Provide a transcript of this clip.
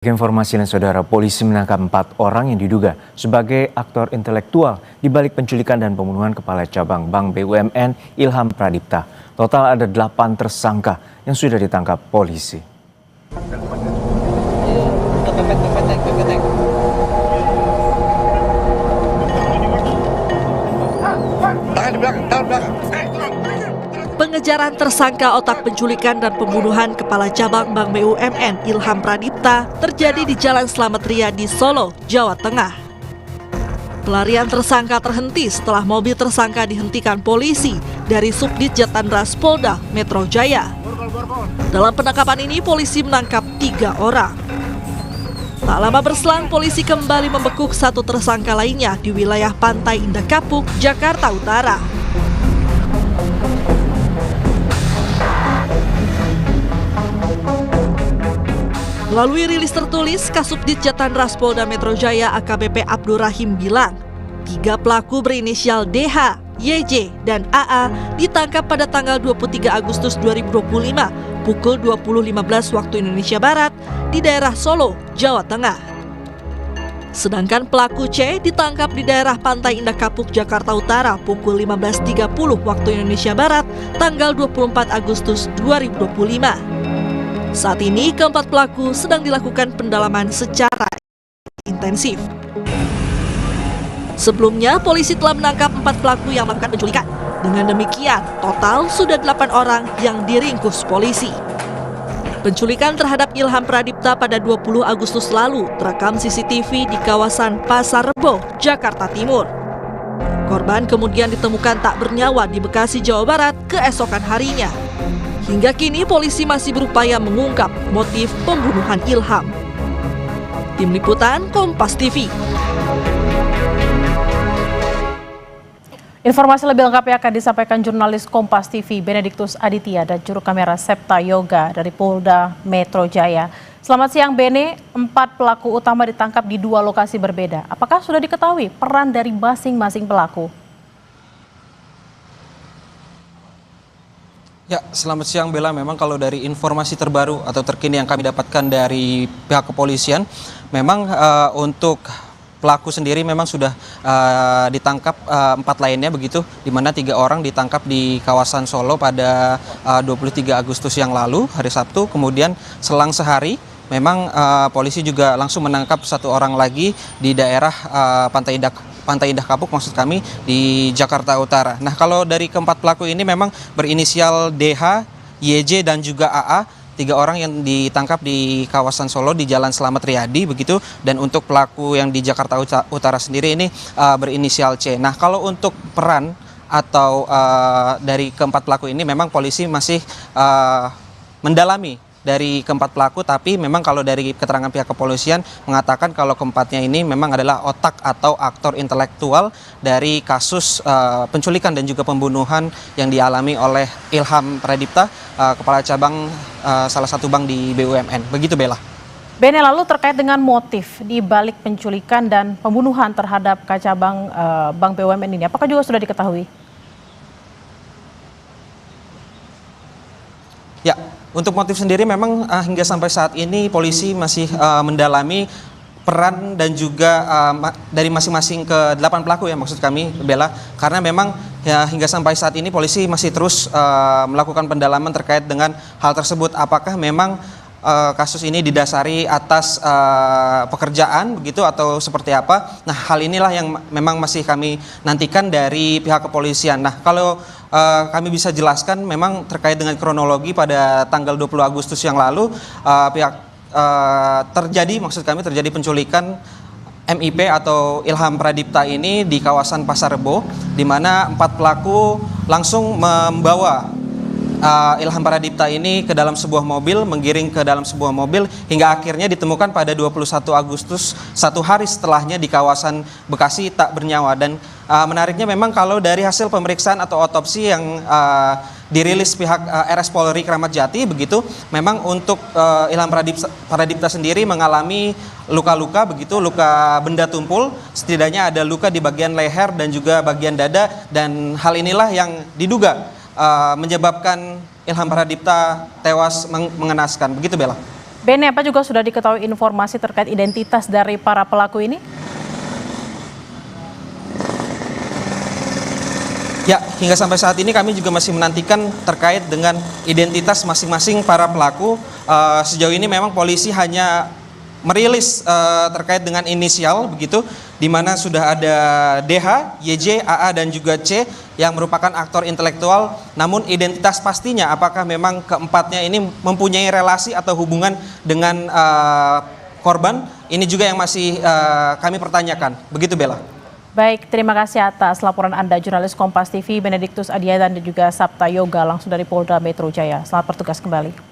Informasi lain saudara, polisi menangkap 4 orang yang diduga sebagai aktor intelektual di balik penculikan dan pembunuhan Kepala Cabang Bank BUMN Ilham Pradipta. Total ada 8 tersangka yang sudah ditangkap polisi. Pengejaran tersangka otak penculikan dan pembunuhan Kepala Cabang Bank BUMN Ilham Pradipta terjadi di Jalan Slamet Riyadi, Solo, Jawa Tengah. Pelarian tersangka terhenti setelah mobil tersangka dihentikan polisi dari Subdit Jatandras Polda Metro Jaya. Dalam penangkapan ini, polisi menangkap 3 orang. Tak lama berselang, polisi kembali membekuk 1 tersangka lainnya di wilayah Pantai Indah Kapuk, Jakarta Utara. Melalui rilis tertulis, Kasubdit Jatandras Polda Metro Jaya AKBP Abdur Rahim bilang, 3 pelaku berinisial DH, YJ, dan AA ditangkap pada tanggal 23 Agustus 2025 pukul 20.15 waktu Indonesia Barat di daerah Solo, Jawa Tengah. Sedangkan pelaku C ditangkap di daerah Pantai Indah Kapuk, Jakarta Utara pukul 15.30 waktu Indonesia Barat tanggal 24 Agustus 2025. Saat ini, keempat pelaku sedang dilakukan pendalaman secara intensif. Sebelumnya, polisi telah menangkap 4 pelaku yang melakukan penculikan. Dengan demikian, total sudah 8 orang yang diringkus polisi. Penculikan terhadap Ilham Pradipta pada 20 Agustus lalu terekam CCTV di kawasan Pasar Rebo, Jakarta Timur. Korban kemudian ditemukan tak bernyawa di Bekasi, Jawa Barat keesokan harinya. Hingga kini polisi masih berupaya mengungkap motif pembunuhan Ilham. Tim Liputan Kompas TV. Informasi lebih lengkapnya akan disampaikan jurnalis Kompas TV Benediktus Aditya dan juru kamera Septa Yoga dari Polda Metro Jaya. Selamat siang Bene, 4 pelaku utama ditangkap di 2 lokasi berbeda. Apakah sudah diketahui peran dari masing-masing pelaku? Ya, selamat siang Bella. Memang kalau dari informasi terbaru atau terkini yang kami dapatkan dari pihak kepolisian, memang untuk pelaku sendiri memang sudah ditangkap 4 lainnya begitu, di mana 3 orang ditangkap di kawasan Solo pada 23 Agustus yang lalu, hari Sabtu. Kemudian selang sehari, memang polisi juga langsung menangkap 1 orang lagi di daerah Pantai Indah Kapuk, maksud kami, di Jakarta Utara. Nah, kalau dari keempat pelaku ini memang berinisial DH, YJ, dan juga AA, 3 orang yang ditangkap di kawasan Solo di Jalan Slamet Riyadi begitu. Dan untuk pelaku yang di Jakarta Utara sendiri ini berinisial C. Nah, kalau untuk peran atau dari keempat pelaku ini memang polisi masih mendalami dari keempat pelaku, tapi memang kalau dari keterangan pihak kepolisian mengatakan kalau keempatnya ini memang adalah otak atau aktor intelektual dari kasus penculikan dan juga pembunuhan yang dialami oleh Ilham Pradipta, Kepala Cabang salah satu bank di BUMN. Begitu Bella. Bene, lalu terkait dengan motif di balik penculikan dan pembunuhan terhadap Kacabang Bank BUMN ini, apakah juga sudah diketahui? Ya, untuk motif sendiri memang hingga sampai saat ini polisi masih mendalami peran dan juga dari masing-masing ke-8 pelaku ya, maksud kami Bella, karena memang ya hingga sampai saat ini polisi masih terus melakukan pendalaman terkait dengan hal tersebut. Apakah memang kasus ini didasari atas pekerjaan begitu atau seperti apa? Nah, hal inilah yang memang masih kami nantikan dari pihak kepolisian. Nah, kalau kami bisa jelaskan memang terkait dengan kronologi pada tanggal 20 Agustus yang lalu terjadi penculikan MIP atau Ilham Pradipta ini di kawasan Pasar Rebo, di mana 4 pelaku langsung membawa Ilham Pradipta ini ke dalam sebuah mobil, menggiring ke dalam sebuah mobil hingga akhirnya ditemukan pada 21 Agustus, 1 hari setelahnya di kawasan Bekasi tak bernyawa. Dan menariknya memang kalau dari hasil pemeriksaan atau otopsi yang dirilis pihak RS Polri Kramat Jati begitu, memang untuk Ilham Pradipta sendiri mengalami luka-luka begitu, luka benda tumpul, setidaknya ada luka di bagian leher dan juga bagian dada, dan hal inilah yang diduga menyebabkan Ilham Pradipta tewas mengenaskan. Begitu Bella. Bene, apa juga sudah diketahui informasi terkait identitas dari para pelaku ini? Ya, hingga sampai saat ini kami juga masih menantikan terkait dengan identitas masing-masing para pelaku. Sejauh ini memang polisi hanya merilis terkait dengan inisial begitu, di mana sudah ada DH, YJ, AA dan juga C yang merupakan aktor intelektual. Namun identitas pastinya apakah memang keempatnya ini mempunyai relasi atau hubungan dengan korban, ini juga yang masih kami pertanyakan. Begitu Bella. Baik, terima kasih atas laporan Anda, jurnalis Kompas TV Benediktus Adiadan dan juga Sabta Yoga langsung dari Polda Metro Jaya. Selamat bertugas kembali.